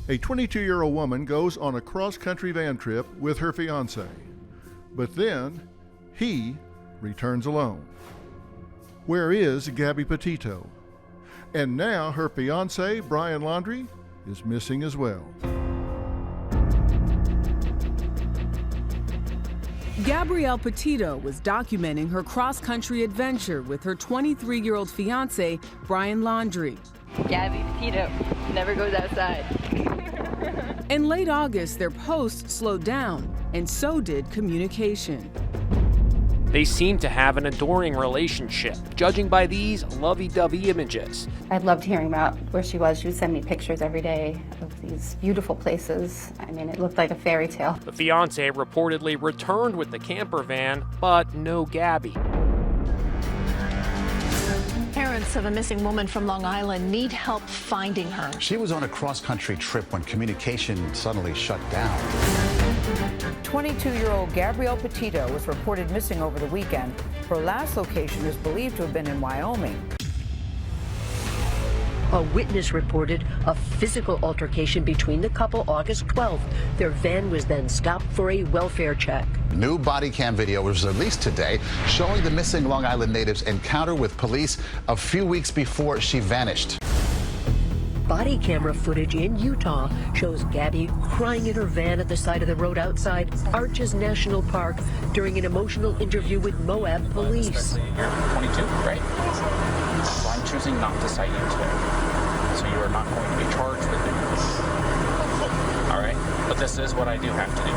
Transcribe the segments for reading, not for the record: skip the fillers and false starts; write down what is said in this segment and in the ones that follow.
A 22-year-old woman goes on a cross-country van trip with her fiancé. But then, he returns alone. Where is Gabby Petito? And now her fiancé, Brian Laundrie, is missing as well. Gabrielle Petito was documenting her cross-country adventure with her 23-year-old fiancé, Brian Laundrie. Gabby Petito never goes outside. In late August, their posts slowed down, and so did communication. They seem to have an adoring relationship, judging by these lovey-dovey images. I loved hearing about where she was. She would send me pictures every day of these beautiful places. I mean, it looked like a fairy tale. The fiancé reportedly returned with the camper van, but no Gabby. Parents of a missing woman from Long Island need help finding her. She was on a cross-country trip when communication suddenly shut down. 22-year-old Gabrielle Petito was reported missing over the weekend. Her last location is believed to have been in Wyoming. A witness reported a physical altercation between the couple August 12th. Their van was then stopped for a welfare check. New body cam video was released today showing the missing Long Island native's encounter with police a few weeks before she vanished. Body camera footage in Utah shows Gabby crying in her van at the side of the road outside Arches National Park during an emotional interview with Moab police. You're 22, right? So I'm choosing not to cite you today. So you are not going to be charged with it. All right? But this is what I do have to do.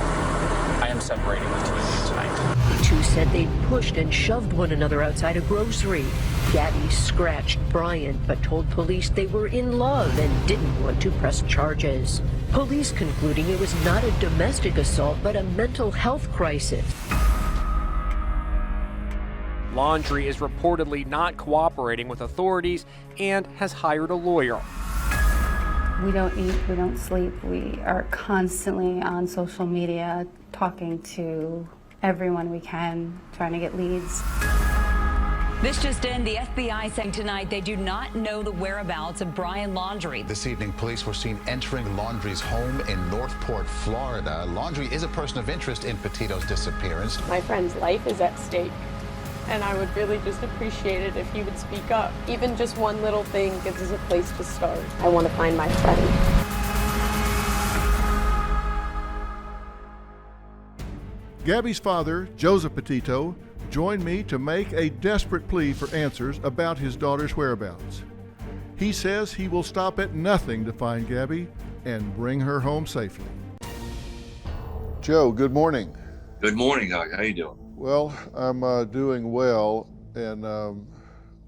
I am separating the two of you tonight. The two said they pushed and shoved one another outside a grocery. Gabby scratched Brian, but told police they were in love and didn't want to press charges. Police concluding it was not a domestic assault, but a mental health crisis. Laundrie is reportedly not cooperating with authorities and has hired a lawyer. We don't eat, we don't sleep. We are constantly on social media talking to everyone we can, trying to get leads. This just in, the FBI saying tonight they do not know the whereabouts of Brian Laundrie. This evening, police were seen entering Laundrie's home in Northport, Florida. Laundrie is a person of interest in Petito's disappearance. My friend's life is at stake, and I would really just appreciate it if you would speak up. Even just one little thing gives us a place to start. I want to find my friend. Gabby's father, Joseph Petito, joined me to make a desperate plea for answers about his daughter's whereabouts. He says he will stop at nothing to find Gabby and bring her home safely. Joe, good morning. Good morning, Doc. How you doing? Well, I'm doing well, and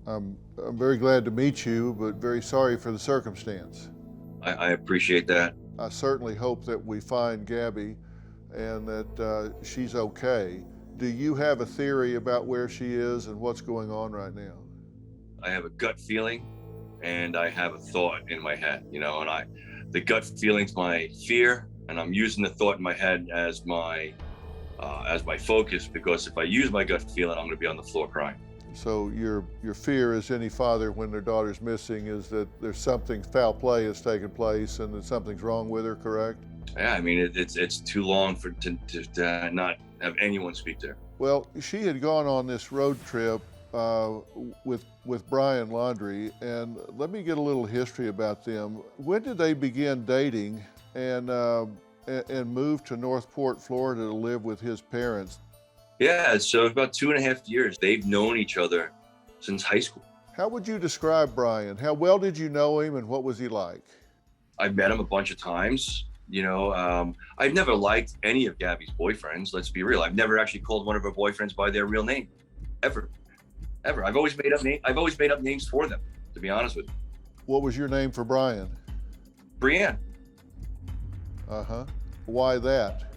I'm very glad to meet you, but very sorry for the circumstance. I appreciate that. I certainly hope that we find Gabby and that she's okay. Do you have a theory about where she is and what's going on right now? I have a gut feeling, and I have a thought in my head, and the gut feeling's my fear, and I'm using the thought in my head as my focus, because if I use my gut feeling, I'm going to be on the floor crying. So your fear, as any father when their daughter's missing, is that there's something, foul play has taken place and that something's wrong with her, correct? Yeah, I mean, it's too long to not have anyone speak to her. Well, she had gone on this road trip with Brian Laundrie, and let me get a little history about them. When did they begin dating and move to Northport, Florida to live with his parents? Yeah, so about 2.5 years. They've known each other since high school. How would you describe Brian? How well did you know him, and what was he like? I've met him a bunch of times. I've never liked any of Gabby's boyfriends. Let's be real. I've never actually called one of her boyfriends by their real name, ever. I've always made up names for them, to be honest with you. What was your name for Brian? Brienne. Why that?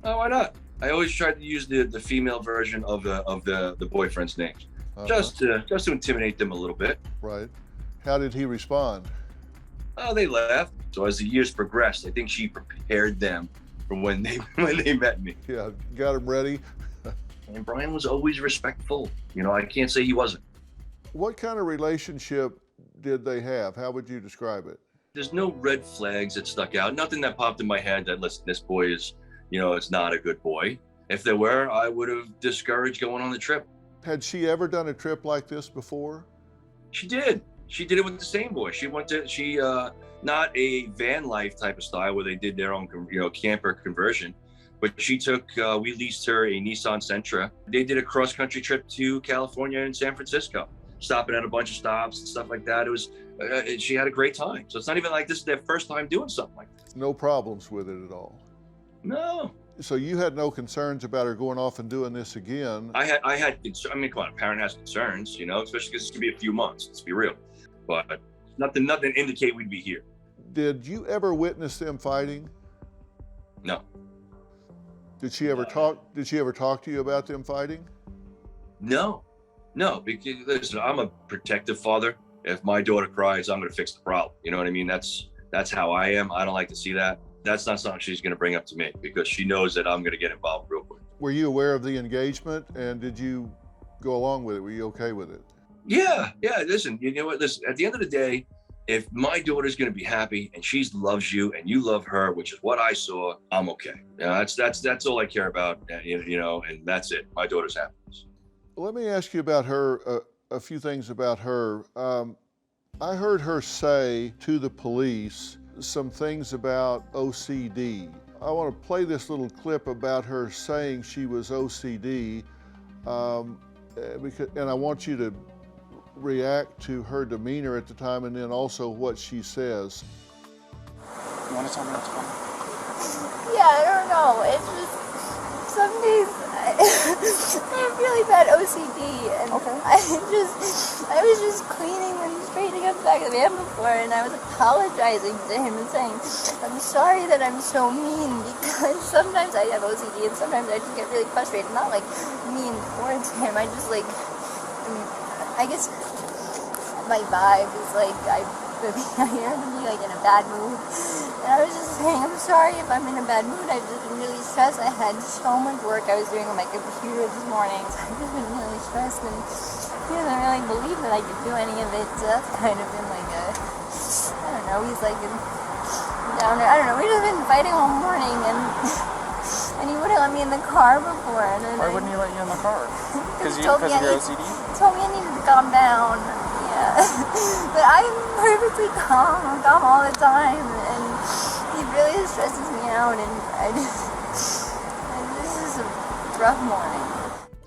Oh, why not? I always tried to use the female version of the boyfriend's names, just to intimidate them a little bit. Right. How did he respond? Oh, they laughed. So as the years progressed, I think she prepared them for when they met me. Yeah, got them ready. And Brian was always respectful. I can't say he wasn't. What kind of relationship did they have? How would you describe it? There's no red flags that stuck out. Nothing that popped in my head that, listen, this boy is, is not a good boy. If there were, I would have discouraged going on the trip. Had she ever done a trip like this before? She did. She did it with the same boy. Not a van life type of style where they did their own, camper conversion, but she took, we leased her a Nissan Sentra. They did a cross-country trip to California and San Francisco, stopping at a bunch of stops and stuff like that. It was, she had a great time. So it's not even like this is their first time doing something like this. No problems with it at all? No. So you had no concerns about her going off and doing this again? I had I mean, come on, a parent has concerns, especially because it's gonna be a few months, let's be real. But nothing to indicate we'd be here. Did you ever witness them fighting? No. Did she ever talk to you about them fighting? No, because listen, I'm a protective father. If my daughter cries, I'm gonna fix the problem. You know what I mean? That's how I am. I don't like to see that. That's not something she's gonna bring up to me because she knows that I'm gonna get involved real quick. Were you aware of the engagement and did you go along with it? Were you okay with it? Yeah. Listen, you know what? Listen, at the end of the day, if my daughter's gonna be happy and she loves you and you love her, which is what I saw, I'm okay. That's all I care about. And that's it. My daughter's happiness. Let me ask you about her, a few things about her. I heard her say to the police some things about OCD. I want to play this little clip about her saying she was OCD, and I want you to react to her demeanor at the time and then also what she says. You want to tell me what's going on? Yeah, I don't know. It's just some days I have really bad OCD, and okay. I was just cleaning and straightening up the back of the van before, and I was apologizing to him and saying, I'm sorry that I'm so mean, because sometimes I have OCD and sometimes I just get really frustrated. Not like mean towards him, I just I guess my vibe is I hear him be in a bad mood. And I was just saying, I'm sorry if I'm in a bad mood. I've just been really stressed. I had so much work I was doing on my computer this morning. So I've just been really stressed and he doesn't really believe that I could do any of it. So that's kind of been I don't know, he's down there. I don't know, we've just been fighting all morning and he wouldn't let me in the car before. And then Why wouldn't he let you in the car? Because of your OCD? He told me I needed to calm down. Yeah. But I'm perfectly calm. I'm calm all the time. And he really stresses me out. And this is a rough morning.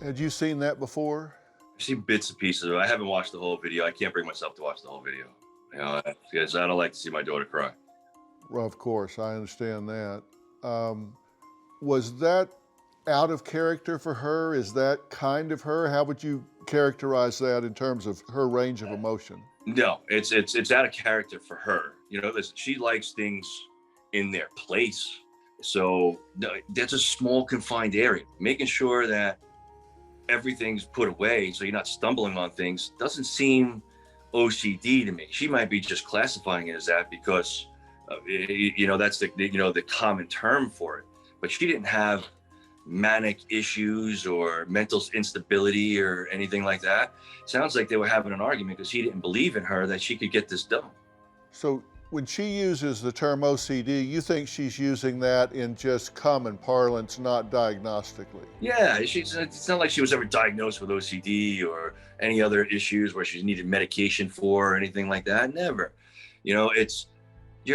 Had you seen that before? I've seen bits and pieces of it. I haven't watched the whole video. I can't bring myself to watch the whole video. Because I don't like to see my daughter cry. Well, of course, I understand that. Was that out of character for her? Is that kind of her? How would you characterize that in terms of her range of emotion? No, it's out of character for her. Listen, she likes things in their place. So that's a small confined area. Making sure that everything's put away so you're not stumbling on things doesn't seem OCD to me. She might be just classifying it as that because that's the common term for it. But she didn't have manic issues or mental instability or anything like that. Sounds like they were having an argument because he didn't believe in her that she could get this done. So when she uses the term OCD, you think she's using that in just common parlance, not diagnostically? Yeah, it's not like she was ever diagnosed with OCD or any other issues where she needed medication for or anything like that. Never. You're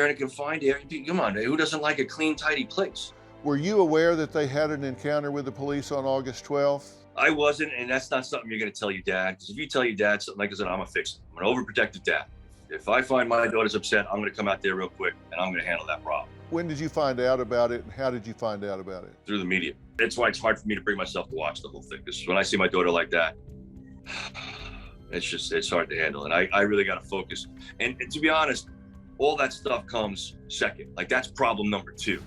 in a confined area. Come on, who doesn't like a clean, tidy place? Were you aware that they had an encounter with the police on August 12th? I wasn't, and that's not something you're going to tell your dad. Because if you tell your dad something like I said, I'm going to fix it. I'm an overprotective dad. If I find my daughter's upset, I'm going to come out there real quick, and I'm going to handle that problem. When did you find out about it, and how did you find out about it? Through the media. That's why it's hard for me to bring myself to watch the whole thing. Because when I see my daughter like that, it's hard to handle. And I really got to focus. And to be honest, all that stuff comes second. That's problem number 2.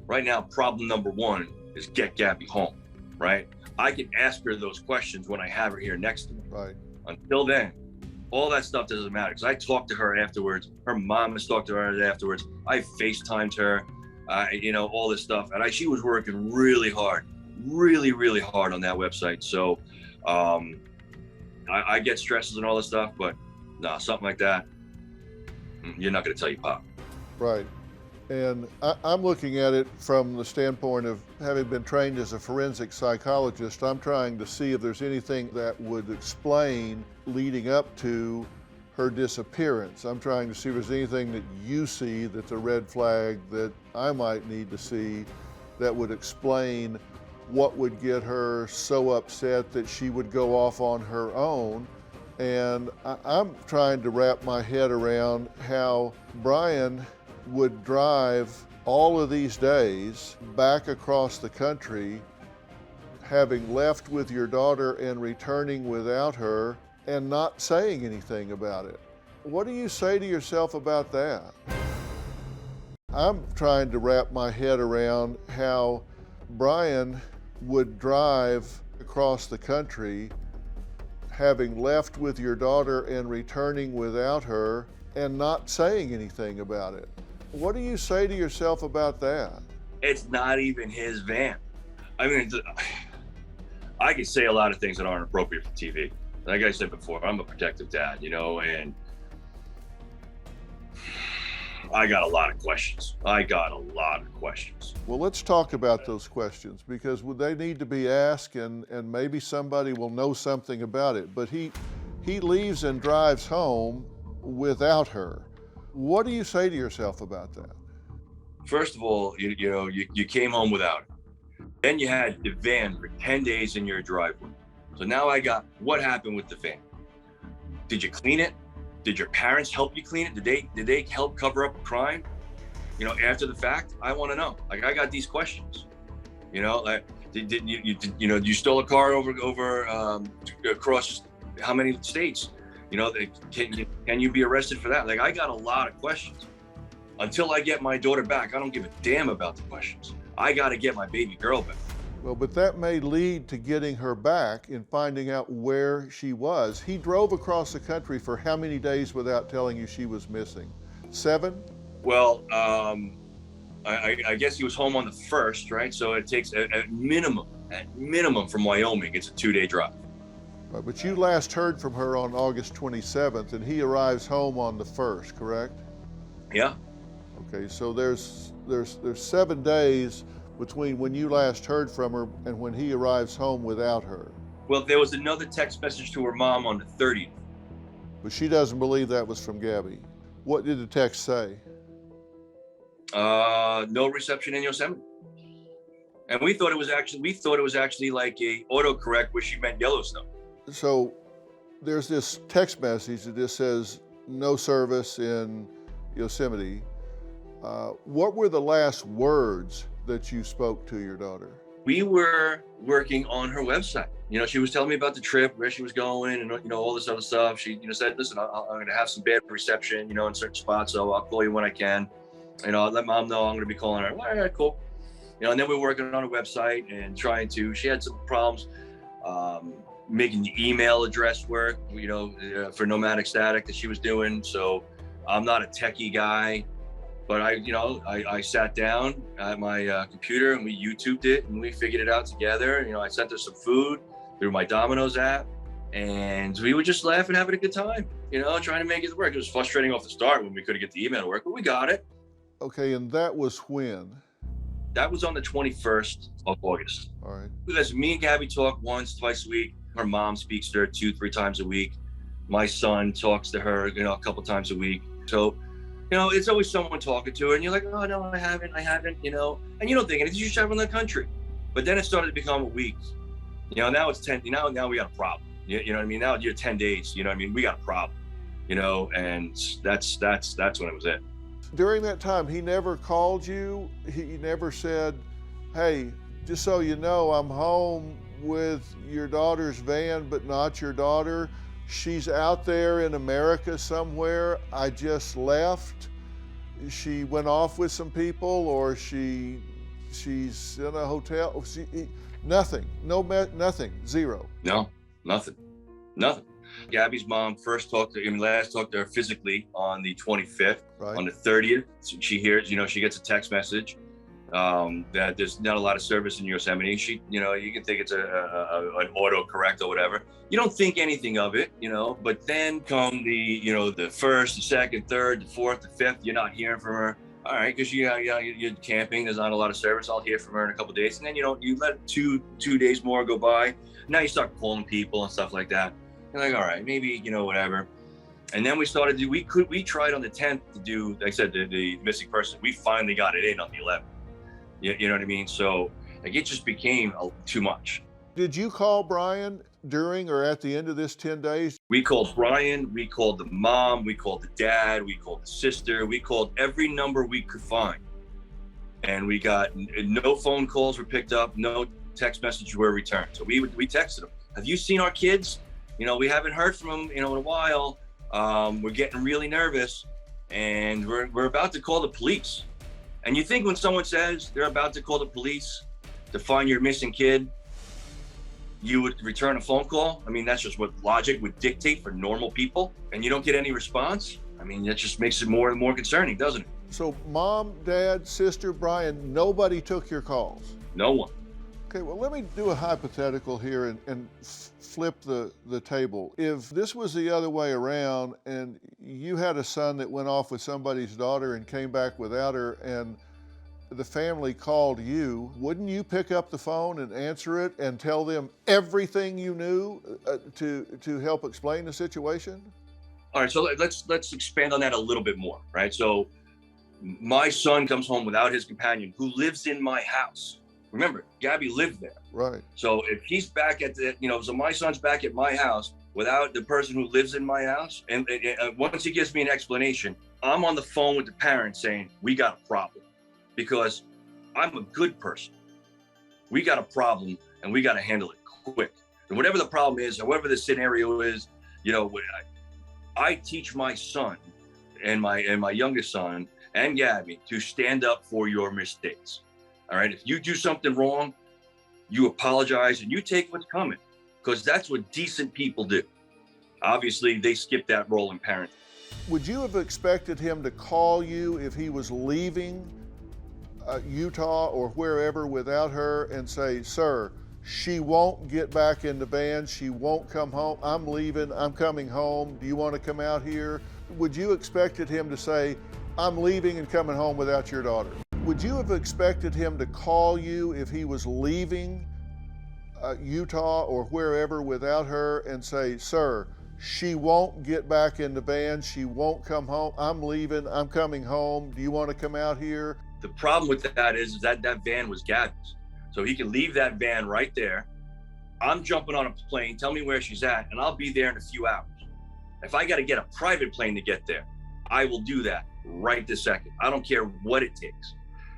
Right now, problem number 1 is get Gabby home, right? I can ask her those questions when I have her here next to me. Right. Until then, all that stuff doesn't matter because I talked to her afterwards. Her mom has talked to her afterwards. I FaceTimed her, all this stuff. And she was working really hard, really, really hard on that website. So I get stresses and all this stuff, but no, something like that, You're not going to tell your pop. Right. And I'm looking at it from the standpoint of having been trained as a forensic psychologist. I'm trying to see if there's anything that would explain leading up to her disappearance. I'm trying to see if there's anything that you see that's a red flag that I might need to see that would explain what would get her so upset that she would go off on her own. And I'm trying to wrap my head around how Brian would drive all of these days back across the country, having left with your daughter and returning without her and not saying anything about it. What do you say to yourself about that? I'm trying to wrap my head around how Brian would drive across the country, having left with your daughter and returning without her and not saying anything about it. What do you say to yourself about that? It's not even his van. I mean, I can say a lot of things that aren't appropriate for TV. Like I said before, I'm a protective dad, and I got a lot of questions. Well, let's talk about those questions, because they need to be asked, and maybe somebody will know something about it. But he leaves and drives home without her. What do you say to yourself about that? First of all, you came home without it. Then you had the van for 10 days in your driveway. So now I got, what happened with the van? Did you clean it? Did your parents help you clean it? Did they help cover up a crime? After the fact, I want to know. Like, I got these questions. Like, did you stole a car over across how many states? Can you be arrested for that? Like, I got a lot of questions. Until I get my daughter back, I don't give a damn about the questions. I got to get my baby girl back. Well, but that may lead to getting her back and finding out where she was. He drove across the country for how many days without telling you she was missing? 7? Well, I guess he was home on the 1st, right? So it takes at minimum from Wyoming, it's a 2-day drive. Right, but you last heard from her on August 27th, and he arrives home on the 1st, correct? Yeah. Okay, so there's 7 days between when you last heard from her and when he arrives home without her. Well, there was another text message to her mom on the 30th. But she doesn't believe that was from Gabby. What did the text say? No reception in Yosemite. And we thought it was actually like a autocorrect where she meant Yellowstone. So there's this text message that just says no service in Yosemite. What were the last words that you spoke to your daughter? We were working on her website. She was telling me about the trip, where she was going, and all this other stuff. She said, listen, I'm going to have some bad reception, in certain spots, so I'll call you when I can. I'll let mom know I'm going to be calling her. All right, cool. And then we're working on a website and she had some problems making the email address work, for Nomadic Static that she was doing. So I'm not a techie guy, but I sat down at my computer and we YouTubed it and we figured it out together. I sent her some food through my Domino's app, and we would just laugh and having a good time, trying to make it work. It was frustrating off the start when we couldn't get the email to work, but we got it. Okay, and that was when? That was on the 21st of August. All right. Because me and Gabby talk once, twice a week. Her mom speaks to her 2-3 times a week. My son talks to her, a couple times a week. So, it's always someone talking to her, and you're like, oh no, I haven't, and you don't think anything. You travel in the country. But then it started to become a week. Now it's 10. Now we got a problem. You know what I mean? Now you're 10 days. You know what I mean? We got a problem. And that's when it was it. During that time, he never called you? He never said, hey, just so you know, I'm home with your daughter's van, but not your daughter. She's out there in America somewhere. I just left. She went off with some people, or she's in a hotel. Nothing. Nothing. Zero. No, nothing. Gabby's mom last talked to her physically on the 25th. Right. On the 30th, she hears, she gets a text message that there's not a lot of service in Yosemite. You can think it's an autocorrect or whatever. You don't think anything of it, but then come the first, the second, third, the fourth, the fifth, you're not hearing from her. All right, because you're camping, there's not a lot of service. I'll hear from her in a couple of days. And then, you let two days more go by. Now you start calling people and stuff like that. You're like, all right, maybe, whatever. And then we started we tried on the 10th to do, like I said, the missing person. We finally got it in on the 11th. You know what I mean? So it just became too much. Did you call Brian during or at the end of this 10 days? We called Brian, we called the mom, we called the dad, we called the sister, we called every number we could find. And we got no phone calls were picked up, no text messages were returned. So we texted them. Have you seen our kids? We haven't heard from them, in a while. We're getting really nervous and we're about to call the police. And you think when someone says they're about to call the police to find your missing kid, you would return a phone call? I mean, that's just what logic would dictate for normal people. And you don't get any response? I mean, that just makes it more and more concerning, doesn't it? So mom, dad, sister, Brian, nobody took your calls? No one. Okay, well, let me do a hypothetical here and flip the table. If this was the other way around and you had a son that went off with somebody's daughter and came back without her and the family called you, wouldn't you pick up the phone and answer it and tell them everything you knew to help explain the situation? All right, so let's expand on that a little bit more, right? So my son comes home without his companion who lives in my house. Remember, Gabby lived there. Right. So if he's back at so my son's back at my house without the person who lives in my house, and once he gives me an explanation, I'm on the phone with the parents saying, we got a problem because I'm a good person. We got a problem and we got to handle it quick. And whatever the problem is, however the scenario is, I teach my son and my youngest son and Gabby to stand up for your mistakes. All right, if you do something wrong, you apologize and you take what's coming, because that's what decent people do. Obviously, they skip that role in parenting. Would you have expected him to call you if he was leaving Utah or wherever without her and say, sir, she won't get back in the van, she won't come home, I'm leaving, I'm coming home, do you want to come out here? Would you expected him to say, I'm leaving and coming home without your daughter? Would you have expected him to call you if he was leaving Utah or wherever without her and say, sir, she won't get back in the van, she won't come home, I'm leaving, I'm coming home, do you want to come out here? The problem with that is that van was Gabby's. So he can leave that van right there. I'm jumping on a plane, tell me where she's at, and I'll be there in a few hours. If I got to get a private plane to get there, I will do that right this second. I don't care what it takes.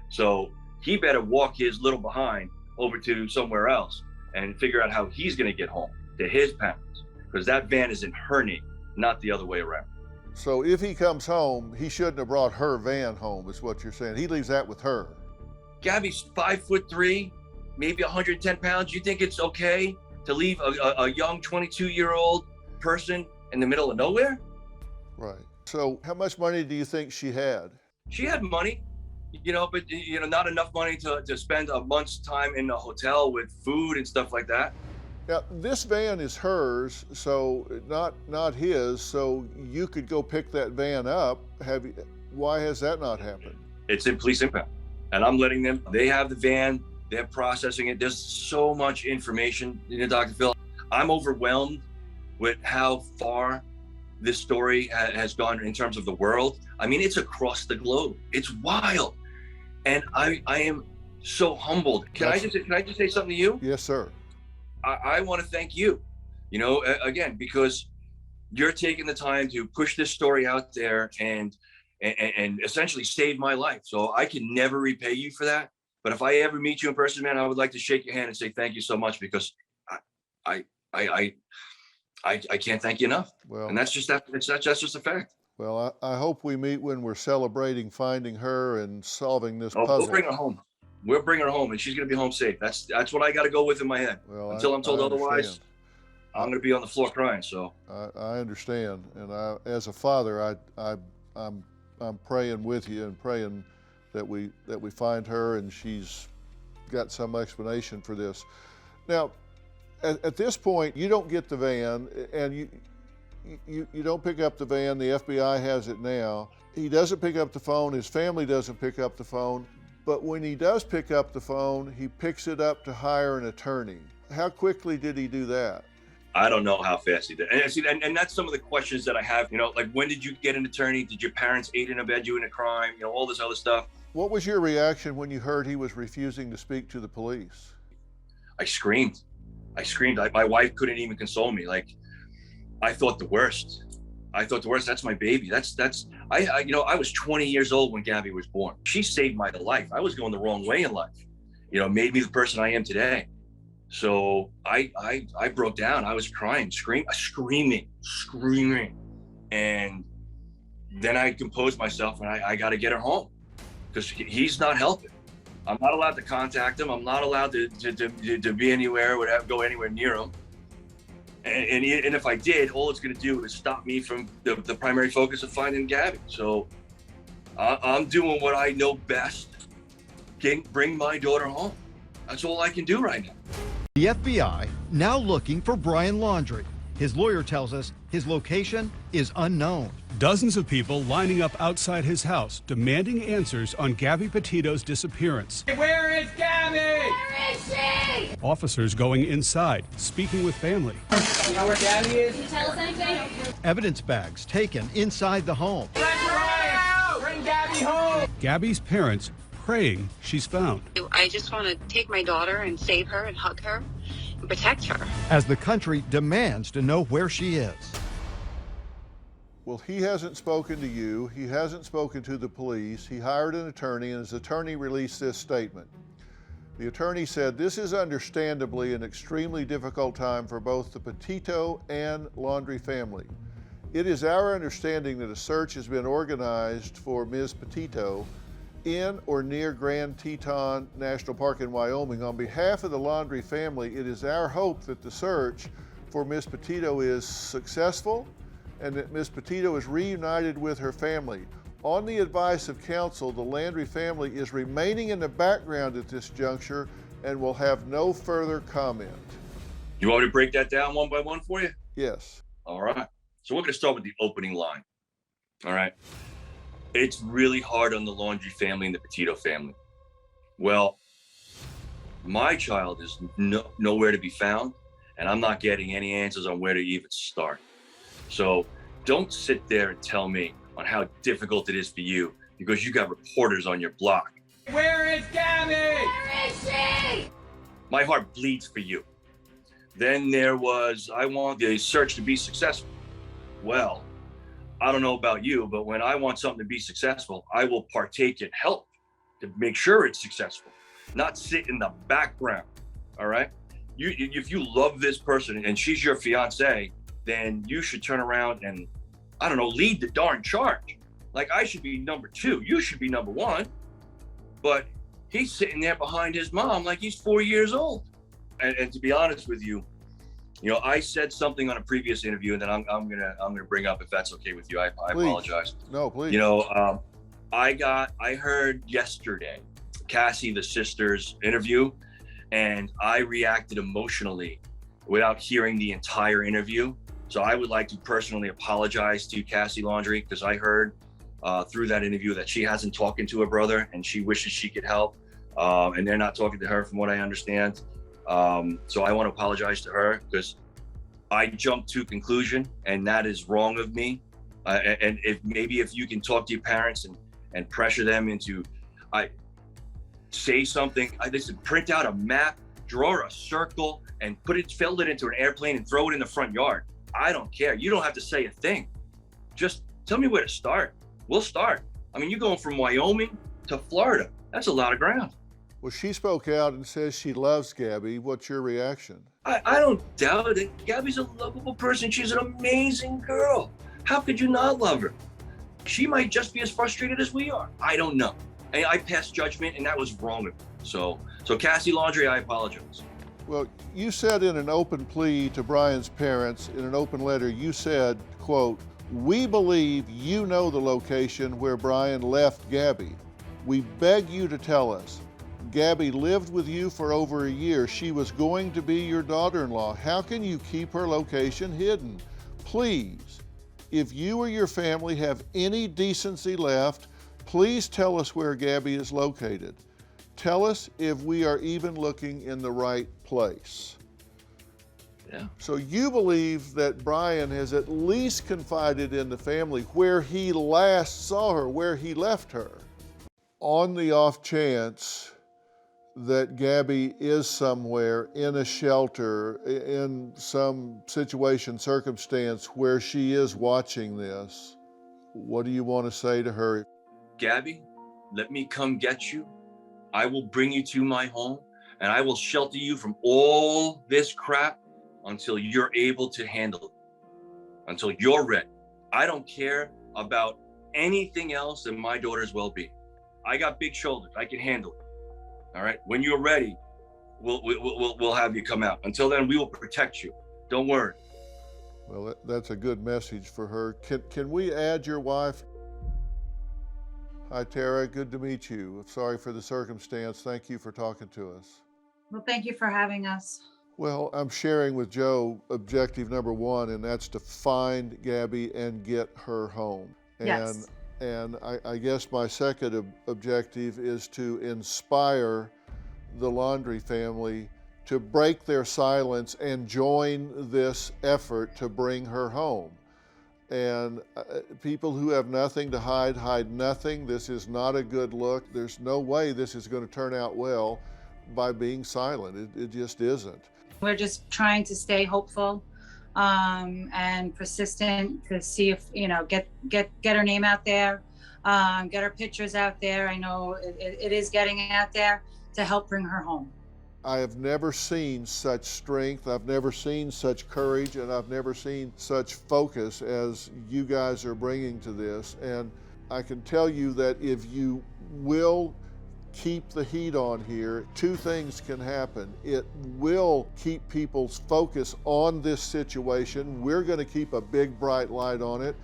So he better walk his little behind over to somewhere else and figure out how he's going to get home to his parents, because that van is in her name, not the other way around. So if he comes home, he shouldn't have brought her van home, is what you're saying. He leaves that with her. Gabby's 5'3", maybe 110 pounds. You think it's okay to leave a young 22-year-old person in the middle of nowhere? Right. So how much money do you think she had? She had money. But not enough money to spend a month's time in a hotel with food and stuff like that. Now, this van is hers, so not his, so you could go pick that van up. Why has that not happened? It's in police impound, and I'm letting them, they have the van, they're processing it. There's so much information, Dr. Phil. I'm overwhelmed with how far this story has gone in terms of the world. I mean, it's across the globe. It's wild. And I am so humbled. Can I just say something to you? Yes, sir. I want to thank you, again, because you're taking the time to push this story out there and essentially save my life. So I can never repay you for that. But if I ever meet you in person, man, I would like to shake your hand and say thank you so much, because I can't thank you enough. Well, and that's just a fact. Well, I hope we meet when we're celebrating finding her and solving this puzzle. We'll bring her home. We'll bring her home, and she's going to be home safe. That's what I got to go with in my head. Well, until I'm told otherwise, I'm going to be on the floor crying. So I understand, and as a father, I'm praying with you and praying that we find her and she's got some explanation for this. Now, at this point, you don't get the van, and you don't pick up the van. The FBI has it now. He doesn't pick up the phone. His family doesn't pick up the phone. But when he does pick up the phone, he picks it up to hire an attorney. How quickly did he do that? I don't know how fast he did. And that's some of the questions that I have, like, when did you get an attorney? Did your parents aid and abet you in a crime? All this other stuff. What was your reaction when you heard he was refusing to speak to the police? I screamed. My wife couldn't even console me. Like, I thought the worst. That's my baby. I was 20 years old when Gabby was born. She saved my life. I was going the wrong way in life. Made me the person I am today. So I broke down. I was crying, screaming. And then I composed myself, and I got to get her home because he's not helping. I'm not allowed to contact him. I'm not allowed to be anywhere, go anywhere near him. And if I did, all it's going to do is stop me from the primary focus of finding Gabby. So I'm doing what I know best. Bring my daughter home. That's all I can do right now. The FBI now looking for Brian Laundrie. His lawyer tells us his location is unknown. Dozens of people lining up outside his house, demanding answers on Gabby Petito's disappearance. Where is Gabby? Where is she? Officers going inside, speaking with family. You know where Gabby is? Can you tell us anything? Evidence bags taken inside the home. Bring Gabby home. Gabby's parents praying she's found. I just want to take my daughter and save her and hug her and protect her. As the country demands to know where she is. Well, he hasn't spoken to you. He hasn't spoken to the police. He hired an attorney, and his attorney released this statement. The attorney said, "This is understandably an extremely difficult time for both the Petito and Laundrie family. It is our understanding that a search has been organized for Ms. Petito in or near Grand Teton National Park in Wyoming. On behalf of the Laundrie family, it is our hope that the search for Ms. Petito is successful and that Ms. Petito is reunited with her family. On the advice of counsel, the Laundrie family is remaining in the background at this juncture and will have no further comment." You want me to break that down one by one for you? Yes. All right. So we're going to start with the opening line. All right. It's really hard on the Laundrie family and the Petito family. Well, my child is nowhere to be found, and I'm not getting any answers on where to even start. So don't sit there and tell me on how difficult it is for you because you got reporters on your block. Where is Gabby? Where is she? My heart bleeds for you. Then there was, I want the search to be successful. Well, I don't know about you, but when I want something to be successful, I will partake and help to make sure it's successful, not sit in the background, all right? If you love this person and she's your fiancé, then you should turn around and, I don't know, lead the darn charge. Like, I should be number 2, you should be number 1, but he's sitting there behind his mom like he's 4 years old. And to be honest with you, I said something on a previous interview, and then I'm gonna bring up, if that's okay with you. I apologize. No, please. I heard yesterday Cassie, the sister's interview, and I reacted emotionally without hearing the entire interview. So I would like to personally apologize to Cassie Laundrie because I heard through that interview that she hasn't talked to her brother and she wishes she could help, and they're not talking to her from what I understand. So I want to apologize to her because I jumped to conclusion, and that is wrong of me. And if you can talk to your parents and pressure them into, say something. They said print out a map, draw a circle, and fill it into an airplane and throw it in the front yard. I don't care. You don't have to say a thing. Just tell me where to start. We'll start. I mean, you're going from Wyoming to Florida. That's a lot of ground. Well, she spoke out and says she loves Gabby. What's your reaction? I don't doubt it. Gabby's a lovable person. She's an amazing girl. How could you not love her? She might just be as frustrated as we are. I don't know. I passed judgment, and that was wrong of me. So Cassie Laundrie, I apologize. Well, you said in an open plea to Brian's parents, in an open letter, you said, quote, "We believe you know the location where Brian left Gabby." We beg you to tell us. Gabby lived with you for over a year. She was going to be your daughter-in-law. How can you keep her location hidden? Please, if you or your family have any decency left, please tell us where Gabby is located. Tell us if we are even looking in the right place. Yeah. So you believe that Brian has at least confided in the family where he last saw her, where he left her. On the off chance that Gabby is somewhere in a shelter, in some situation, circumstance where she is watching this, what do you want to say to her? Gabby, let me come get you. I will bring you to my home and I will shelter you from all this crap until you're able to handle it, until you're ready. I don't care about anything else than my daughter's well-being. I got big shoulders, I can handle it. All right, when you're ready, we'll have you come out. Until then, we will protect you. Don't worry. Well, that's a good message for her. Can we add your wife? Hi, Tara, good to meet you. Sorry for the circumstance. Thank you for talking to us. Well, thank you for having us. Well, I'm sharing with Joe objective number one, and that's to find Gabby and get her home. Yes. And I guess my second objective is to inspire the Laundrie family to break their silence and join this effort to bring her home. And people who have nothing to hide, hide nothing. This is not a good look. There's no way this is going to turn out well by being silent. It just isn't. We're just trying to stay hopeful and persistent to see if, get her name out there, get her pictures out there. I know it is getting out there to help bring her home. I have never seen such strength, I've never seen such courage, and I've never seen such focus as you guys are bringing to this. And I can tell you that if you will keep the heat on here, two things can happen. It will keep people's focus on this situation. We're going to keep a big bright light on it,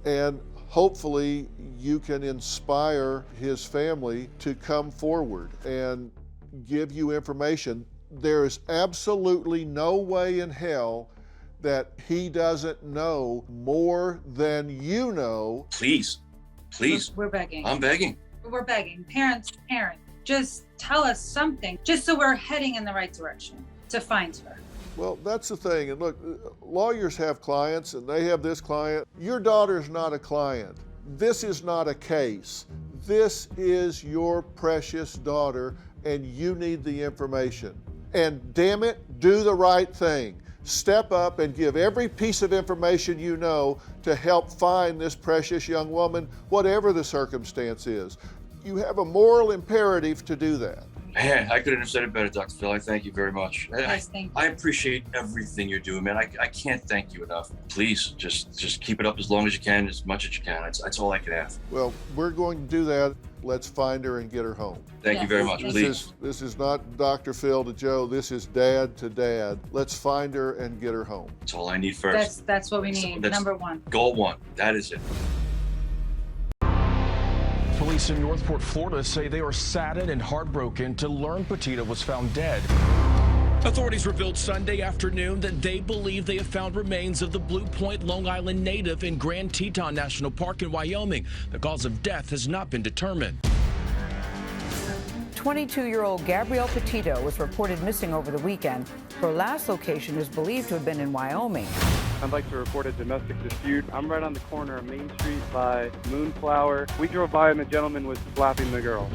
and hopefully you can inspire his family to come forward and give you information. There is absolutely no way in hell that he doesn't know more than you know. Please, We're begging. I'm begging. We're begging. Parent, just tell us something, just so we're heading in the right direction to find her. Well, that's the thing. And look, lawyers have clients, and they have this client. Your daughter's not a client. This is not a case. This is your precious daughter, and you need the information. And damn it, do the right thing. Step up and give every piece of information you know to help find this precious young woman, whatever the circumstance is. You have a moral imperative to do that. Man, I couldn't have said it better, Dr. Phil. I thank you very much. Yes, thank you. I appreciate everything you're doing, man. I can't thank you enough. Please, just keep it up as long as you can, as much as you can. That's all I can ask. Well, we're going to do that. Let's find her and get her home. Thank you very much, please. This is not Dr. Phil to Joe. This is dad to dad. Let's find her and get her home. That's all I need first. That's what we need. That's number one. Goal one. That is it. Police in Northport, Florida say they are saddened and heartbroken to learn Petito was found dead. Authorities revealed Sunday afternoon that they believe they have found remains of the Blue Point, Long Island native in Grand Teton National Park in Wyoming. The cause of death has not been determined. 22-year-old Gabby Petito was reported missing over the weekend. Her last location is believed to have been in Wyoming. I'd like to report a domestic dispute. I'm right on the corner of Main Street by Moonflower. We drove by and the gentleman was slapping the girl.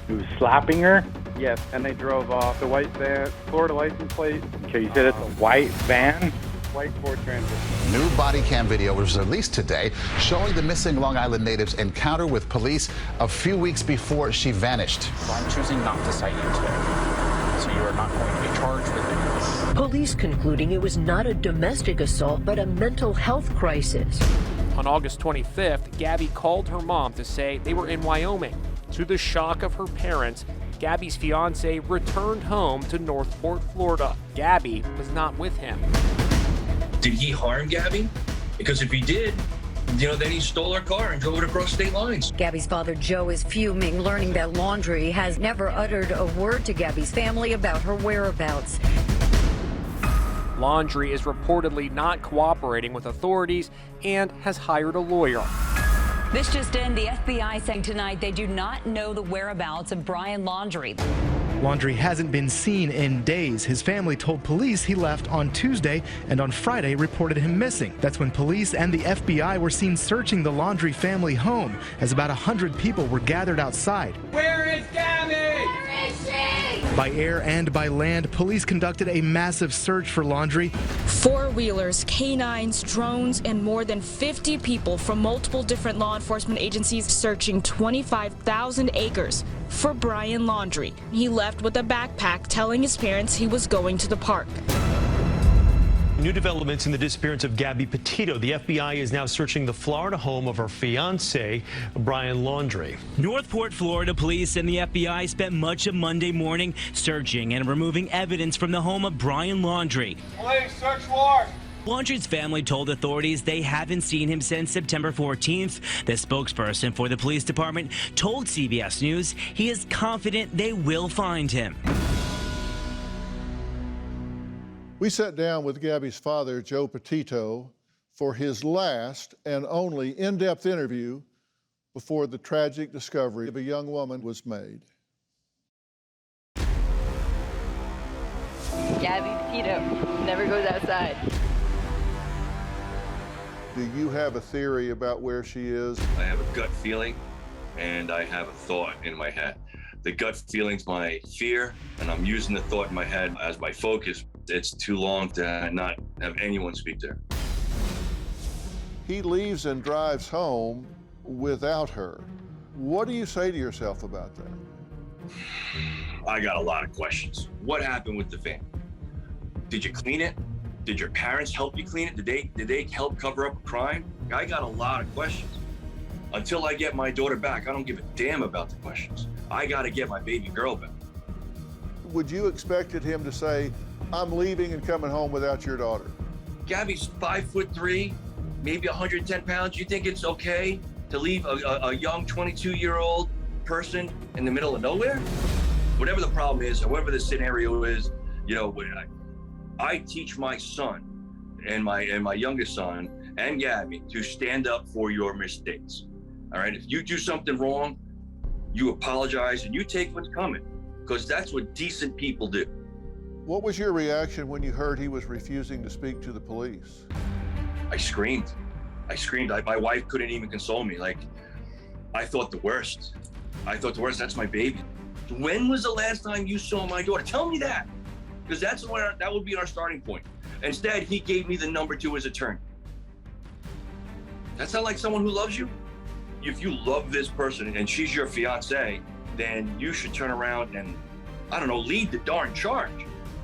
He was slapping her? Yes, and they drove off. The white van, Florida license plate. Okay, you said it's a white van? White Ford Transit. New body cam video was released today showing the missing Long Island native's encounter with police a few weeks before she vanished. So I'm choosing not to cite you today. So you are not going to be charged with it. Police concluding it was not a domestic assault, but a mental health crisis. On August 25th, Gabby called her mom to say they were in Wyoming. To the shock of her parents, Gabby's fiancé returned home to Northport, Florida. Gabby was not with him. Did he harm Gabby? Because if he did, Then he stole our car and drove it across state lines. Gabby's father, Joe, is fuming, learning that Laundrie has never uttered a word to Gabby's family about her whereabouts. Laundrie is reportedly not cooperating with authorities and has hired a lawyer. This just in, the FBI saying tonight they do not know the whereabouts of Brian Laundrie. Laundrie hasn't been seen in days. His family told police he left on Tuesday and on Friday reported him missing. That's when police and the FBI were seen searching the Laundrie family home as about 100 people were gathered outside. Where is Gabby? Where is she? By air and by land, police conducted a massive search for Laundrie. Four-wheelers, canines, drones, and more than 50 people from multiple different law enforcement agencies searching 25,000 acres for Brian Laundrie. He left with a backpack telling his parents he was going to the park. New developments in the disappearance of Gabby Petito. The FBI is now searching the Florida home of her fiancé, Brian Laundrie. Northport, Florida police and the FBI spent much of Monday morning searching and removing evidence from the home of Brian Laundrie. Police, search warrant. Laundrie's family told authorities they haven't seen him since September 14th. The spokesperson for the police department told CBS News he is confident they will find him. We sat down with Gabby's father, Joe Petito, for his last and only in-depth interview before the tragic discovery of a young woman was made. Gabby Petito never goes outside. Do you have a theory about where she is? I have a gut feeling and I have a thought in my head. The gut feeling's my fear, and I'm using the thought in my head as my focus. It's too long to not have anyone speak to her. He leaves and drives home without her. What do you say to yourself about that? I got a lot of questions. What happened with the van? Did you clean it? Did your parents help you clean it? Did they help cover up a crime? I got a lot of questions. Until I get my daughter back, I don't give a damn about the questions. I gotta get my baby girl back. Would you expected him to say, I'm leaving and coming home without your daughter? Gabby's 5'3", maybe 110 pounds. You think it's okay to leave a young 22-year-old person in the middle of nowhere? Whatever the problem is, or whatever the scenario is, I teach my son and my youngest son and Gabby to stand up for your mistakes. All right, if you do something wrong, you apologize and you take what's coming, because that's what decent people do. What was your reaction when you heard he was refusing to speak to the police? I screamed. My wife couldn't even console me. I thought the worst. That's my baby. When was the last time you saw my daughter? Tell me that, because that would be our starting point. Instead, he gave me the number to his attorney. That's not like someone who loves you. If you love this person and she's your fiancé, then you should turn around and, I don't know, lead the darn charge.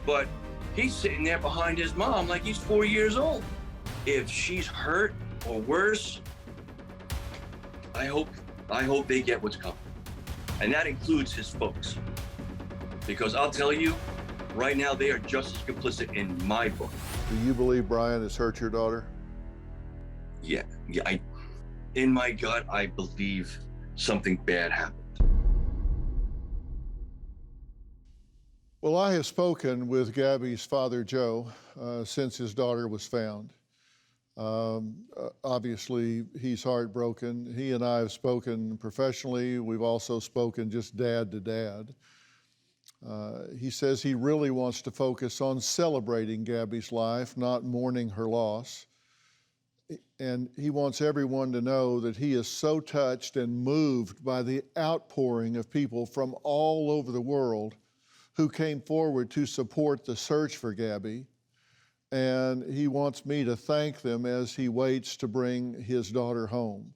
But he's sitting there behind his mom like he's 4 years old. If she's hurt or worse, I hope they get what's coming. And that includes his folks. Because I'll tell you, right now they are just as complicit in my book. Do you believe Brian has hurt your daughter? Yeah, in my gut, I believe something bad happened. Well, I have spoken with Gabby's father, Joe, since his daughter was found. Obviously, he's heartbroken. He and I have spoken professionally. We've also spoken just dad to dad. He says he really wants to focus on celebrating Gabby's life, not mourning her loss. And he wants everyone to know that he is so touched and moved by the outpouring of people from all over the world who came forward to support the search for Gabby. And he wants me to thank them as he waits to bring his daughter home.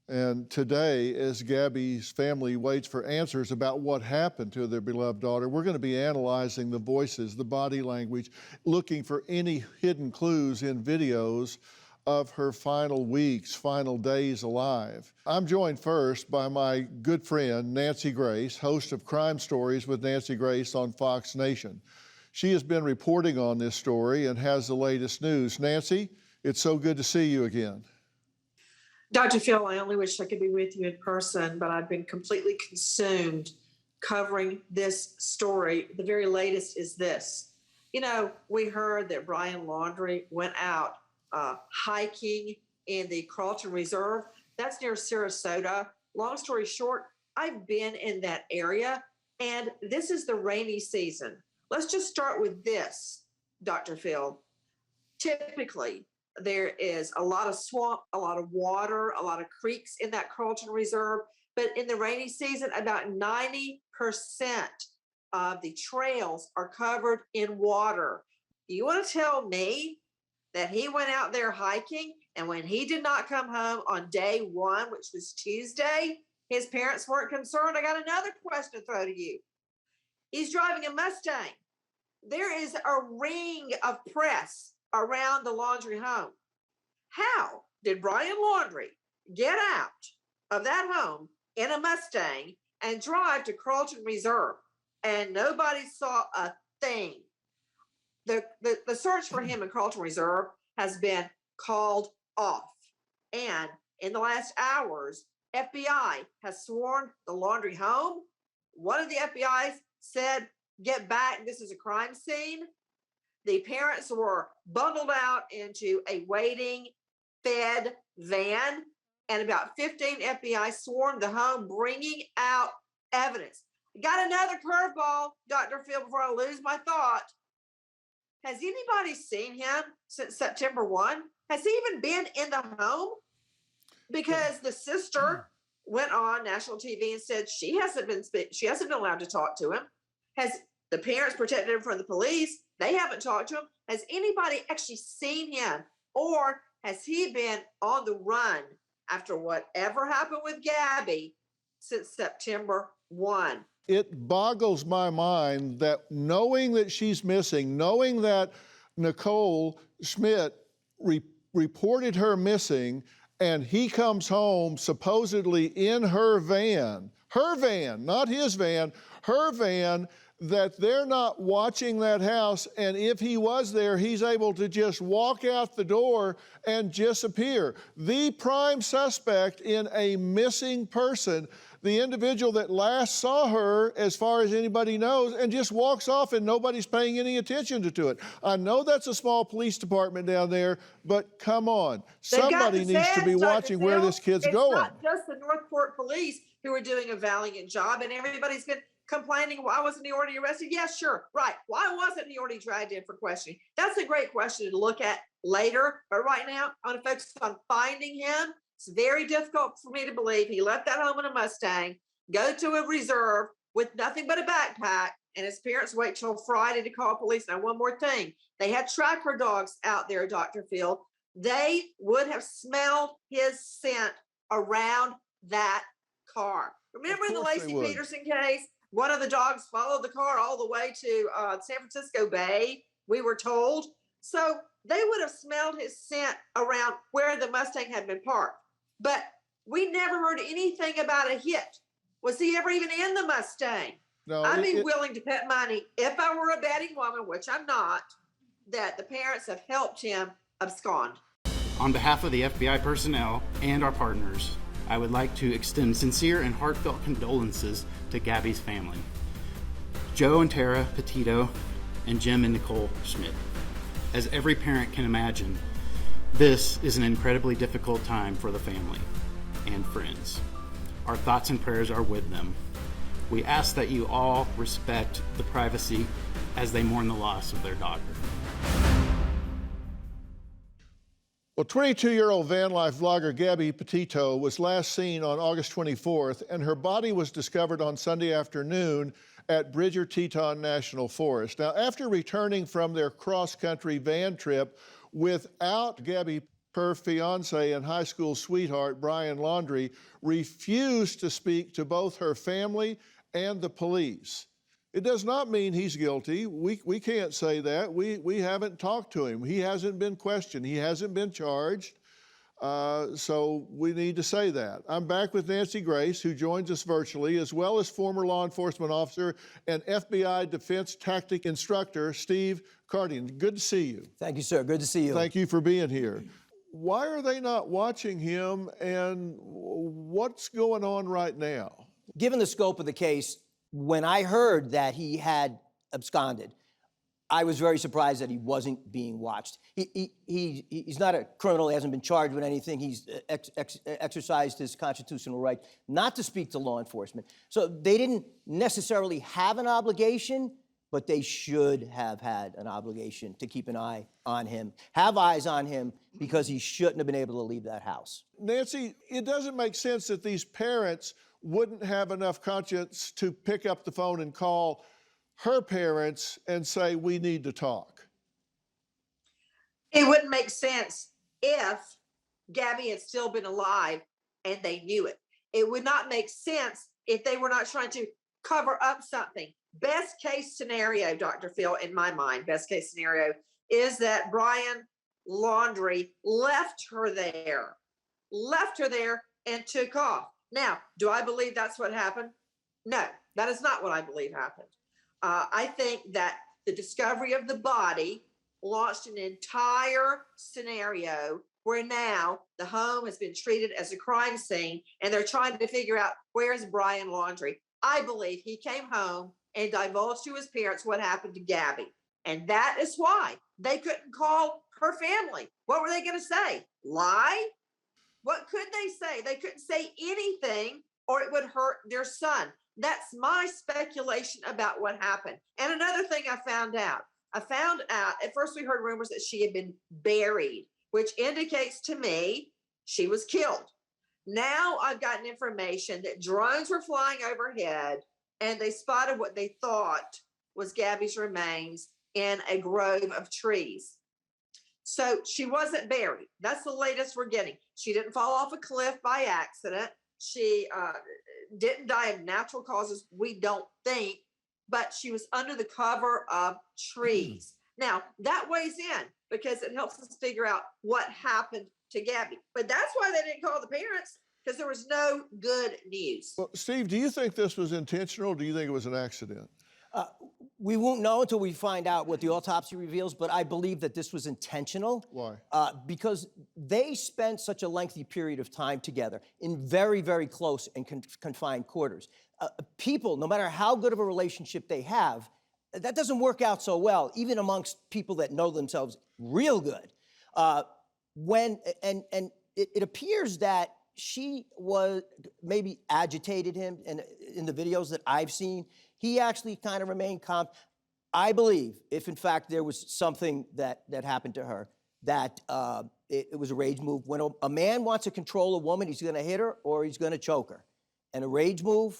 And today, as Gabby's family waits for answers about what happened to their beloved daughter, we're going to be analyzing the voices, the body language, looking for any hidden clues in videos of her final weeks, final days alive. I'm joined first by my good friend, Nancy Grace, host of Crime Stories with Nancy Grace on Fox Nation. She has been reporting on this story and has the latest news. Nancy, it's so good to see you again. Dr. Phil, I only wish I could be with you in person, but I've been completely consumed covering this story. The very latest is this. You know, we heard that Brian Laundrie went out hiking in the Carlton Reserve. That's near Sarasota. Long story short, I've been in that area, and this is the rainy season. Let's just start with this, Dr. Phil. Typically, there is a lot of swamp, a lot of water, a lot of creeks in that Carlton Reserve. But in the rainy season, about 90% of the trails are covered in water. Do you want to tell me that he went out there hiking, and when he did not come home on day one, which was Tuesday, his parents weren't concerned? I got another question to throw to you. He's driving a Mustang. There is a ring of press around the Laundrie home. How did Brian Laundrie get out of that home in a Mustang and drive to Carlton Reserve? And nobody saw a thing. The search for him in Carlton Reserve has been called off. And in the last hours, FBI has sworn the Laundrie home. One of the FBI said, get back, this is a crime scene. The parents were bundled out into a waiting, fed van, and about 15 FBI swarmed the home, bringing out evidence. Got another curveball, Dr. Phil, before I lose my thought. Has anybody seen him since September 1? Has he even been in the home? Because the sister went on national TV and said she hasn't been allowed to talk to him. Has the parents protected him from the police? They haven't talked to him. Has anybody actually seen him? Or has he been on the run after whatever happened with Gabby since September 1? It boggles my mind that knowing that she's missing, knowing that Nicole Schmidt reported her missing, and he comes home supposedly in her van, not his van, her van, that they're not watching that house, and if he was there, he's able to just walk out the door and disappear. The prime suspect in a missing person, the individual that last saw her, as far as anybody knows, and just walks off and nobody's paying any attention to it. I know that's a small police department down there, but come on. Somebody needs to be watching where this kid's going. It's not just the Northport police who are doing a valiant job, and everybody's been complaining, why wasn't he already arrested? Yeah, sure, right. Why wasn't he already dragged in for questioning? That's a great question to look at later, but right now, I want to focus on finding him. It's very difficult for me to believe he left that home in a Mustang, go to a reserve with nothing but a backpack, and his parents wait till Friday to call police. Now, one more thing. They had tracker dogs out there, Dr. Phil. They would have smelled his scent around that car. Remember in the Lacey Peterson case? One of the dogs followed the car all the way to San Francisco Bay, we were told. So they would have smelled his scent around where the Mustang had been parked. But we never heard anything about a hit. Was he ever even in the Mustang? No, I'd be willing to bet money, if I were a betting woman, which I'm not, that the parents have helped him abscond. On behalf of the FBI personnel and our partners, I would like to extend sincere and heartfelt condolences to Gabby's family, Joe and Tara Petito, and Jim and Nicole Schmidt. As every parent can imagine, this is an incredibly difficult time for the family and friends. Our thoughts and prayers are with them. We ask that you all respect the privacy as they mourn the loss of their daughter. Well, 22-year-old van life vlogger Gabby Petito was last seen on August 24th, and her body was discovered on Sunday afternoon at Bridger-Teton National Forest. Now, after returning from their cross-country van trip without Gabby, her fiancé and high school sweetheart, Brian Laundrie, refused to speak to both her family and the police. It does not mean he's guilty. We can't say that. We haven't talked to him. He hasn't been questioned. He hasn't been charged. So we need to say that. I'm back with Nancy Grace, who joins us virtually, as well as former law enforcement officer and FBI defense tactic instructor, Steve Cardian. Good to see you. Thank you, sir. Good to see you. Thank you for being here. Why are they not watching him, and what's going on right now? Given the scope of the case, when I heard that he had absconded, I was very surprised that he wasn't being watched. He's not a criminal. He hasn't been charged with anything. He's exercised his constitutional right not to speak to law enforcement. So they didn't necessarily have an obligation, but they should have had an obligation to keep an eye on him, have eyes on him, because he shouldn't have been able to leave that house. Nancy, it doesn't make sense that these parents wouldn't have enough conscience to pick up the phone and call her parents and say, we need to talk. It wouldn't make sense if Gabby had still been alive and they knew it. It would not make sense if they were not trying to cover up something. Best case scenario, Dr. Phil, in my mind, best case scenario is that Brian Laundrie left her there and took off. Now, do I believe that's what happened? No, that is not what I believe happened. I think that the discovery of the body launched an entire scenario where now the home has been treated as a crime scene and they're trying to figure out, where's Brian Laundrie? I believe he came home and divulged to his parents what happened to Gabby. And that is why they couldn't call her family. What were they going to say? Lie? What could they say? They couldn't say anything or it would hurt their son. That's my speculation about what happened. And another thing I found out, at first we heard rumors that she had been buried, which indicates to me she was killed. Now I've gotten information that drones were flying overhead and they spotted what they thought was Gabby's remains in a grove of trees. So she wasn't buried. That's the latest we're getting. She didn't fall off a cliff by accident. She didn't die of natural causes, we don't think, but she was under the cover of trees. Now, that weighs in because it helps us figure out what happened to Gabby. But that's why they didn't call the parents, because there was no good news. Well, Steve, do you think this was intentional, or do you think it was an accident? We won't know until we find out what the autopsy reveals, but I believe that this was intentional. Why? Because they spent such a lengthy period of time together in very, very close and confined quarters. People, no matter how good of a relationship they have, that doesn't work out so well, even amongst people that know themselves real good. It appears that she was maybe agitated him, and in the videos that I've seen, he actually kind of remained calm. I believe if in fact there was something that happened to her, that it was a rage move. When a man wants to control a woman, he's gonna hit her or he's gonna choke her. And a rage move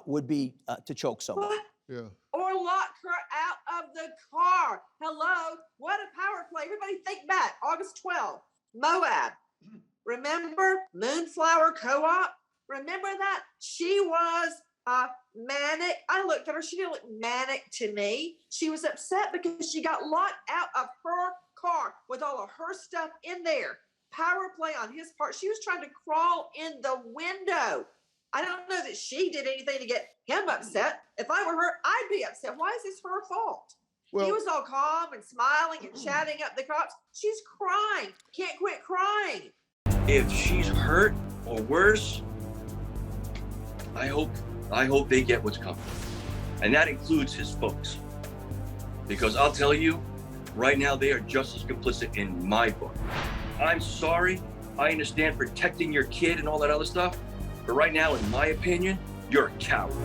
would be to choke someone. What? Yeah. Or lock her out of the car. Hello, what a power play. Everybody think back, August 12th, Moab. Remember Moonflower Co-op? Remember that? She was manic. I looked at her, she didn't look manic to me. She was upset because she got locked out of her car with all of her stuff in there. Power play on his part. She was trying to crawl in the window. I don't know that she did anything to get him upset. If I were her, I'd be upset. Why is this her fault? Well, he was all calm and smiling and chatting up the cops. She's crying. Can't quit crying. If she's hurt or worse, I hope they get what's coming. And that includes his folks. Because I'll tell you, right now they are just as complicit in my book. I'm sorry, I understand protecting your kid and all that other stuff, but right now, in my opinion, you're a coward.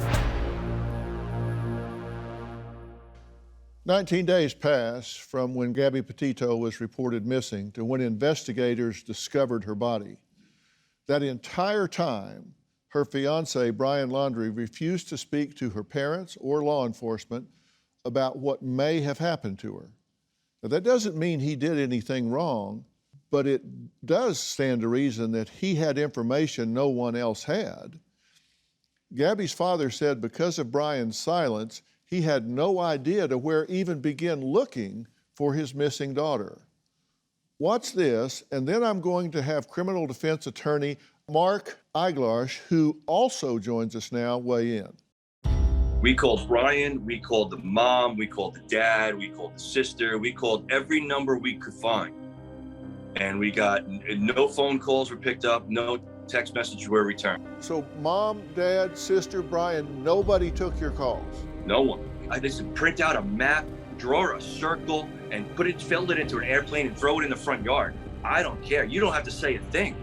19 days pass from when Gabby Petito was reported missing to when investigators discovered her body. That entire time, her fiancé, Brian Laundrie, refused to speak to her parents or law enforcement about what may have happened to her. Now, that doesn't mean he did anything wrong, but it does stand to reason that he had information no one else had. Gabby's father said because of Brian's silence, he had no idea to where even begin looking for his missing daughter. Watch this, and then I'm going to have criminal defense attorney Mark Eiglarsh, who also joins us now, weigh in. We called Brian, we called the mom, we called the dad, we called the sister, we called every number we could find. and we got no phone calls were picked up, no text messages were returned. So mom, dad, sister, Brian, nobody took your calls? No one. I just print out a map, draw a circle, and fill it into an airplane and throw it in the front yard. I don't care. You don't have to say a thing.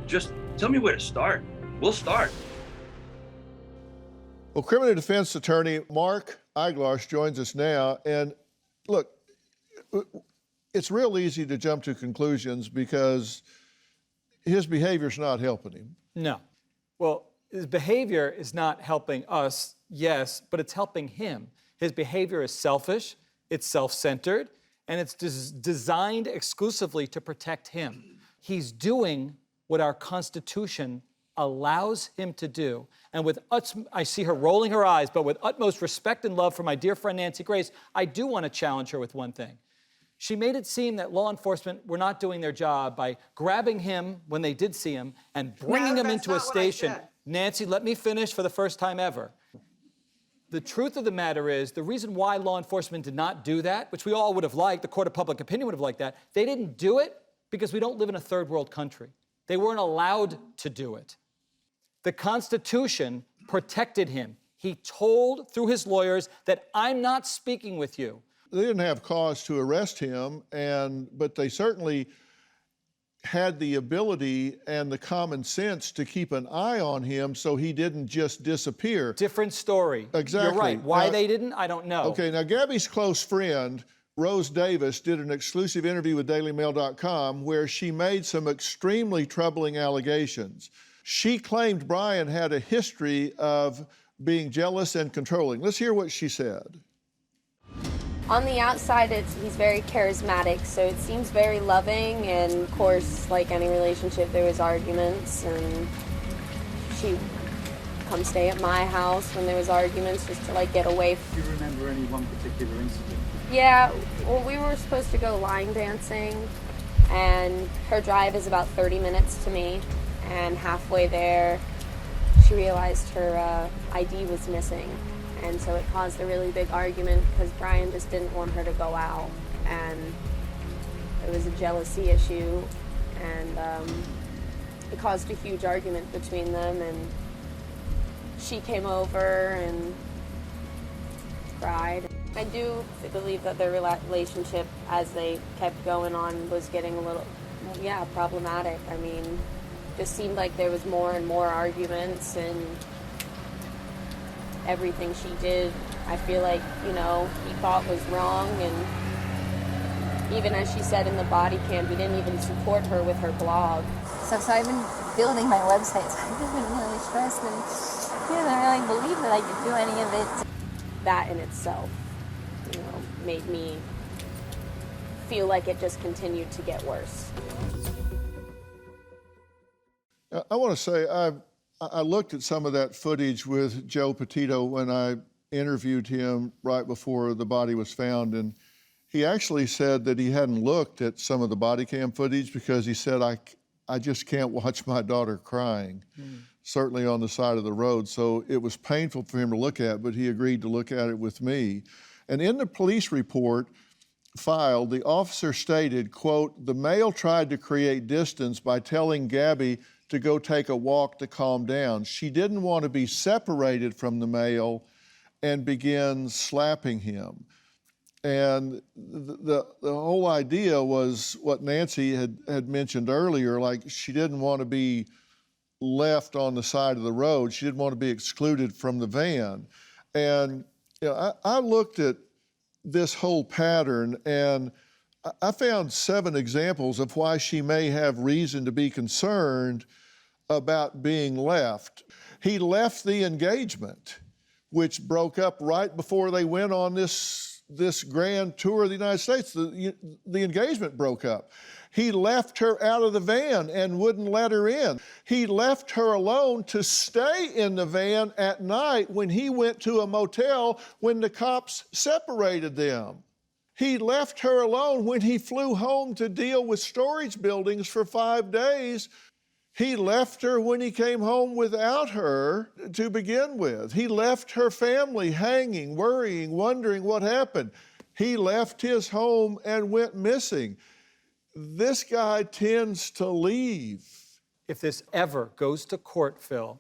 Just tell me where to start. We'll start. Well, criminal defense attorney Mark Eiglarsh joins us now. And look, it's real easy to jump to conclusions because his behavior's not helping him. No. Well, his behavior is not helping us, yes, but it's helping him. His behavior is selfish, it's self-centered, and it's designed exclusively to protect him. He's doing what our Constitution allows him to do. And with I see her rolling her eyes, but with utmost respect and love for my dear friend Nancy Grace, I do want to challenge her with one thing. She made it seem that law enforcement were not doing their job by grabbing him when they did see him and bringing him into a station. Nancy, let me finish for the first time ever. The truth of the matter is, the reason why law enforcement did not do that, which we all would have liked, the court of public opinion would have liked that, they didn't do it because we don't live in a third world country. They weren't allowed to do it. The Constitution protected him. He told through his lawyers that I'm not speaking with you. They didn't have cause to arrest him, but they certainly had the ability and the common sense to keep an eye on him so he didn't just disappear. Different story. Exactly. You're right. Why they didn't, I don't know. Okay, now Gabby's close friend, Rose Davis, did an exclusive interview with DailyMail.com where she made some extremely troubling allegations. She claimed Brian had a history of being jealous and controlling. Let's hear what she said. On the outside, he's very charismatic, so it seems very loving, and of course, like any relationship, there was arguments, and she'd come stay at my house when there was arguments just to like get away. Do you remember any one particular incident? Yeah, well, we were supposed to go line dancing, and her drive is about 30 minutes to me, and halfway there, she realized her ID was missing. And so it caused a really big argument because Brian just didn't want her to go out. And it was a jealousy issue. And it caused a huge argument between them. And she came over and cried. I do believe that their relationship, as they kept going on, was getting a little, problematic. I mean, just seemed like there was more and more arguments, and everything she did, I feel like, he thought was wrong. And even as she said in the body cam, he didn't even support her with her blog. So I've been building my website, so I've just been really stressed, and he doesn't really believe that I could do any of it. That in itself, made me feel like it just continued to get worse. I want to say I looked at some of that footage with Joe Petito when I interviewed him right before the body was found, and he actually said that he hadn't looked at some of the body cam footage because he said, I just can't watch my daughter crying, certainly on the side of the road. So it was painful for him to look at, but he agreed to look at it with me. And in the police report filed, the officer stated, quote, "The male tried to create distance by telling Gabby to go take a walk to calm down. She didn't want to be separated from the male and began slapping him." And the whole idea was what Nancy had mentioned earlier, like she didn't want to be left on the side of the road. She didn't want to be excluded from the van. And I looked at this whole pattern, and I found 7 examples of why she may have reason to be concerned about being left. He left the engagement, which broke up right before they went on this grand tour of the United States. The engagement broke up. He left her out of the van and wouldn't let her in. He left her alone to stay in the van at night when he went to a motel when the cops separated them. He left her alone when he flew home to deal with storage buildings for 5 days. He left her when he came home without her to begin with. He left her family hanging, worrying, wondering what happened. He left his home and went missing. this guy tends to leave. If this ever goes to court, Phil,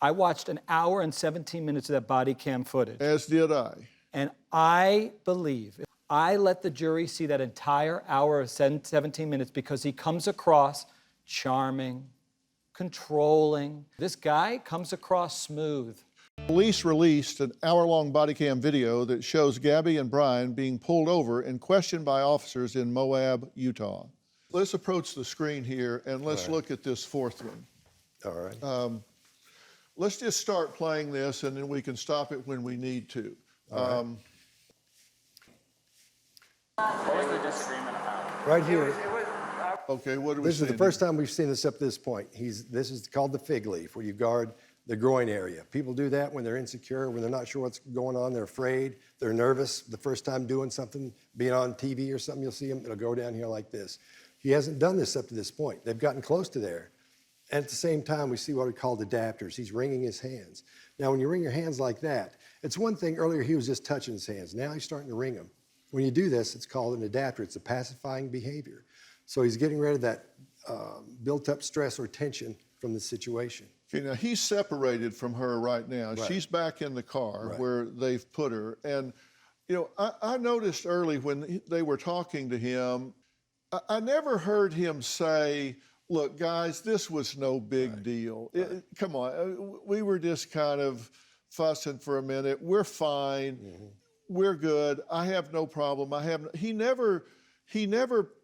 I watched an hour and 17 minutes of that body cam footage. As did I. And I believe if I let the jury see that entire hour of 17 minutes because he comes across charming, controlling. This guy comes across smooth. Police released an hour-long body cam video that shows Gabby and Brian being pulled over and questioned by officers in Moab, Utah. Let's approach the screen here and let's look at this fourth one. All right. Let's just start playing this and then we can stop it when we need to. Right. What was the disagreement about? Right here. Okay, what do we This is the first time we've seen this up to this point. This is called the fig leaf, where you guard the groin area. People do that when they're insecure, when they're not sure what's going on, they're afraid, they're nervous. The first time doing something, being on TV or something, you'll see them, it'll go down here like this. He hasn't done this up to this point. They've gotten close to there. And at the same time, we see what we call adapters. He's wringing his hands. Now, when you wring your hands like that, it's one thing, earlier he was just touching his hands. Now he's starting to wring them. When you do this, it's called an adapter. It's a pacifying behavior. So he's getting rid of that built-up stress or tension from the situation. Okay, now he's separated from her right now. Right. She's back in the car Right. where they've put her. And, you know, I noticed early when they were talking to him, I never heard him say, look, guys, this was no big deal. Come on, we were just kind of fussing for a minute. We're fine. Mm-hmm. We're good. I have no problem. He never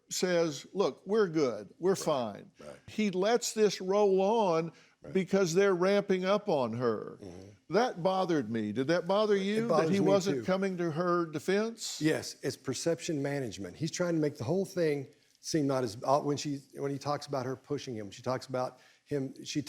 says, look, we're good. We're fine. Right. He lets this roll on because they're ramping up on her. Mm-hmm. That bothered me. Did that bother you, that he wasn't coming to her defense? Yes, it's perception management. He's trying to make the whole thing seem not as, when he talks about her pushing him, she talks about him, she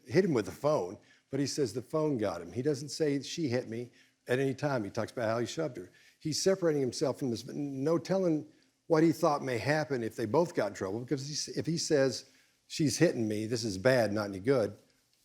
hit him with the phone, but he says the phone got him. He doesn't say she hit me at any time. He talks about how he shoved her. He's separating himself from this, no telling what he thought may happen if they both got in trouble, because if he says, she's hitting me, this is bad, not any good,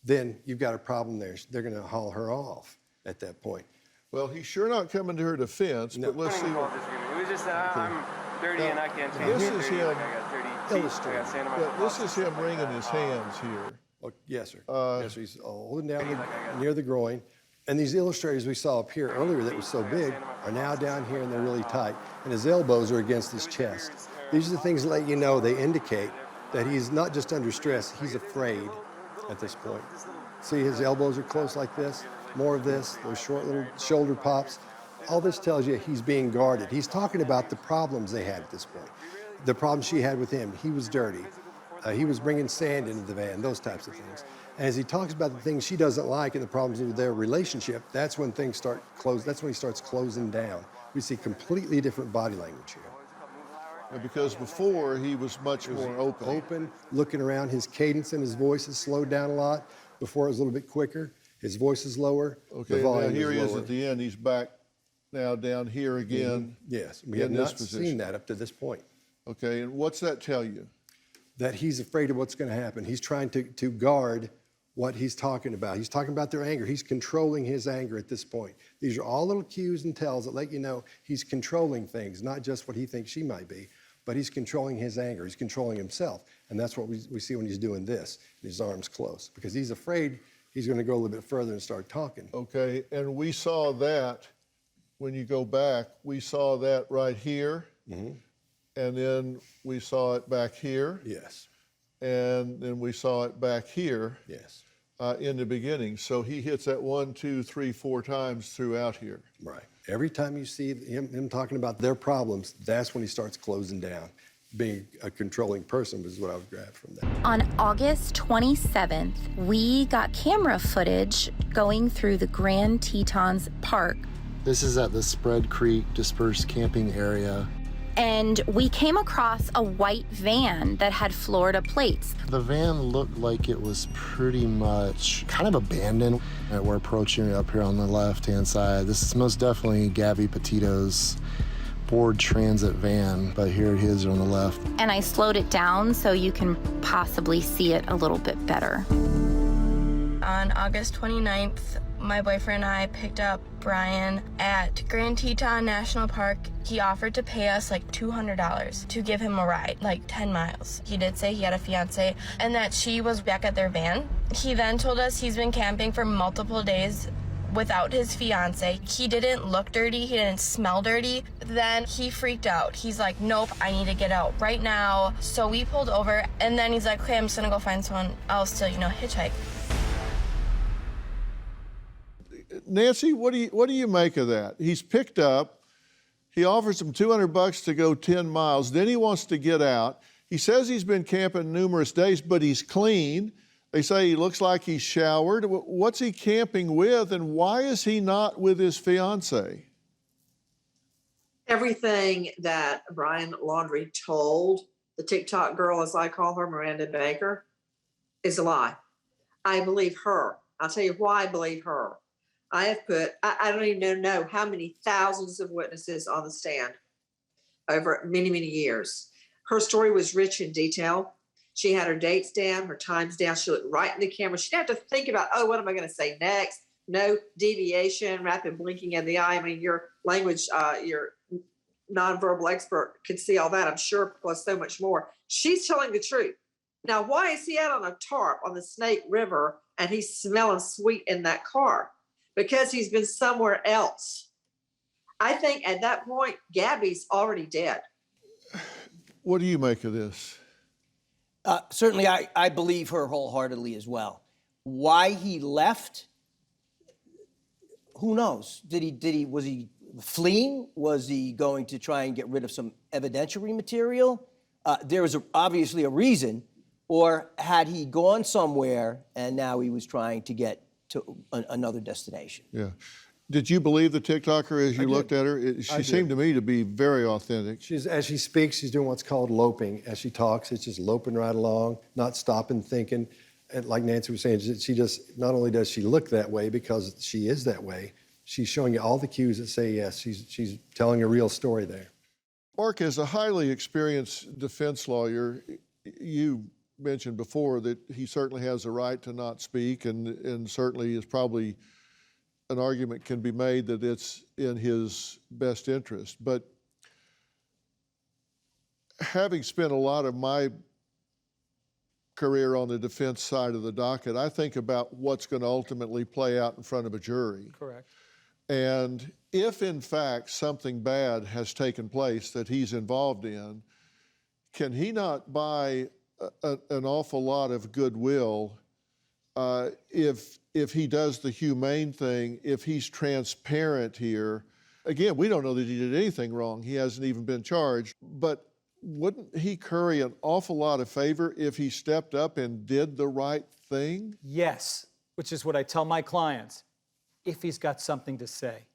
then you've got a problem there. They're gonna haul her off at that point. Well, he's sure not coming to her defense, but let's see. It was just I'm dirty and I can't change. This is him. I got 30 teeth. I got sand on my This is him wringing his hands here. Oh, yes, sir. Yes, sir. He's holding down near the groin. And these illustrators we saw up here earlier that was so big are now down here and they're really tight. And his elbows are against his chest. These are the things that let you know, they indicate that he's not just under stress, he's afraid at this point. See, his elbows are close like this, more of this, those short little shoulder pops. All this tells you he's being guarded. He's talking about the problems they had at this point. The problems she had with him. He was dirty. He was bringing sand into the van, those types of things. And as he talks about the things she doesn't like and the problems with their relationship, that's when things start closing. That's when he starts closing down. We see completely different body language here. Yeah, because before he was much more open. Open, looking around. His cadence and his voice has slowed down a lot. Before it was a little bit quicker. His voice is lower. Okay, now here he is at the end. He's back now down here again. Yes, we have not seen that up to this point. Okay, and what's that tell you? That he's afraid of what's going to happen. He's trying to guard what he's talking about. He's talking about their anger. He's controlling his anger at this point. These are all little cues and tells that let you know he's controlling things, not just what he thinks she might be, but he's controlling his anger. He's controlling himself. And that's what we see when he's doing this, his arms close, because he's afraid he's going to go a little bit further and start talking. Okay, and we saw that, when you go back, we saw that right here, and then we saw it back here. Yes. And then we saw it back here. Yes. In the beginning. So he hits that 1, 2, 3, 4 times throughout here. Right. Every time you see him talking about their problems, that's when he starts closing down. Being a controlling person was what I was grabbed from that. On August 27th, we got camera footage going through the Grand Tetons Park. This is at the Spread Creek dispersed camping area. And we came across a white van that had Florida plates. The van looked like it was pretty much kind of abandoned. We're approaching it up here on the left-hand side. This is most definitely Gabby Petito's Ford Transit van, but here it is on the left. And I slowed it down so you can possibly see it a little bit better. On August 29th, my boyfriend and I picked up Brian at Grand Teton National Park. He offered to pay us like $200 to give him a ride, like 10 miles. He did say he had a fiance and that she was back at their van. He then told us he's been camping for multiple days without his fiance. He didn't look dirty, he didn't smell dirty. Then he freaked out. He's like, nope, I need to get out right now. So we pulled over and then he's like, okay, I'm just gonna go find someone else to, hitchhike. Nancy, what do you make of that? He's picked up, he offers him $200 to go 10 miles, then he wants to get out. He says he's been camping numerous days, but he's clean. They say he looks like he's showered. What's he camping with, and why is he not with his fiance? Everything that Brian Laundrie told the TikTok girl, as I call her, Miranda Baker, is a lie. I believe her. I'll tell you why I believe her. I have put, I don't even know how many thousands of witnesses on the stand over many, many years. Her story was rich in detail. She had her dates down, her times down. She looked right in the camera. She didn't have to think about, oh, what am I going to say next? No deviation, rapid blinking of the eye. I mean, your language, your nonverbal expert could see all that, I'm sure, plus so much more. She's telling the truth. Now, why is he out on a tarp on the Snake River and he's smelling sweet in that car? Because he's been somewhere else. I think at that point, Gabby's already dead. What do you make of this? Certainly, I believe her wholeheartedly as well. Why he left, who knows? Was he fleeing? Was he going to try and get rid of some evidentiary material? There was obviously a reason. Or had he gone somewhere and now he was trying to get to another destination? Yeah. Did you believe the TikToker as you looked at her? She seemed to me to be very authentic. As she speaks, she's doing what's called loping. As she talks, it's just loping right along, not stopping, thinking. And like Nancy was saying, she just, not only does she look that way because she is that way, she's showing you all the cues that say yes. She's telling a real story there. Mark, as a highly experienced defense lawyer, you mentioned before that he certainly has a right to not speak, and certainly is probably an argument can be made that it's in his best interest. But having spent a lot of my career on the defense side of the docket, I think about what's going to ultimately play out in front of a jury. Correct. And if in fact something bad has taken place that he's involved in, can he not buy an awful lot of goodwill if he does the humane thing, if he's transparent here? Again, we don't know that he did anything wrong. He hasn't even been charged. But wouldn't he curry an awful lot of favor if he stepped up and did the right thing? Yes, which is what I tell my clients, if he's got something to say.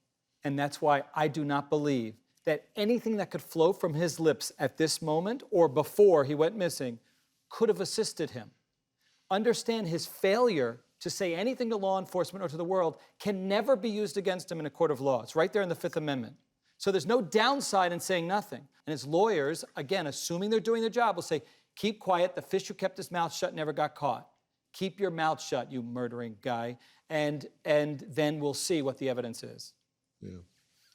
And that's why I do not believe that anything that could flow from his lips at this moment or before he went missing could have assisted him. Understand his failure to say anything to law enforcement or to the world can never be used against him in a court of law. It's right there in the Fifth Amendment. So there's no downside in saying nothing. And his lawyers, again, assuming they're doing their job, will say, keep quiet, the fish who kept his mouth shut never got caught. Keep your mouth shut, you murdering guy, and then we'll see what the evidence is. Yeah.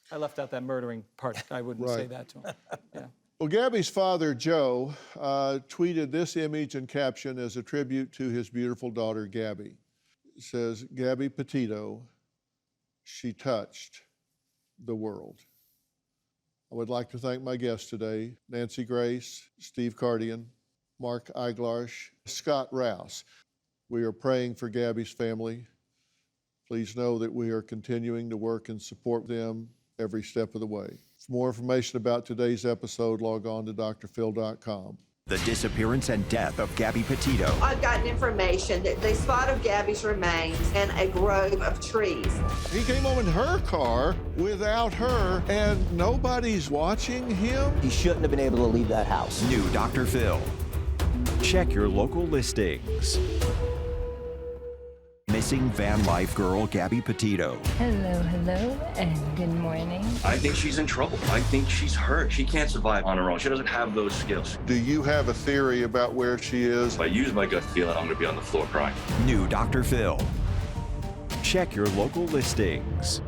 I left out that murdering part. I wouldn't say that to him. Yeah. Well, Gabby's father, Joe, tweeted this image and caption as a tribute to his beautiful daughter, Gabby. It says, Gabby Petito, she touched the world. I would like to thank my guests today, Nancy Grace, Steve Cardian, Mark Eiglarsh, Scott Rouse. We are praying for Gabby's family. Please know that we are continuing to work and support them every step of the way. For more information about today's episode, log on to drphil.com. The disappearance and death of Gabby Petito. I've gotten information that they spotted Gabby's remains in a grove of trees. He came home in her car without her, and nobody's watching him? He shouldn't have been able to leave that house. New Dr. Phil. Check your local listings. Missing van life girl Gabby Petito. Hello, and good morning. I think she's in trouble. I think she's hurt. She can't survive on her own. She doesn't have those skills. Do you have a theory about where she is? If I use my gut feeling, I'm going to be on the floor crying. New Dr. Phil. Check Check your local listings.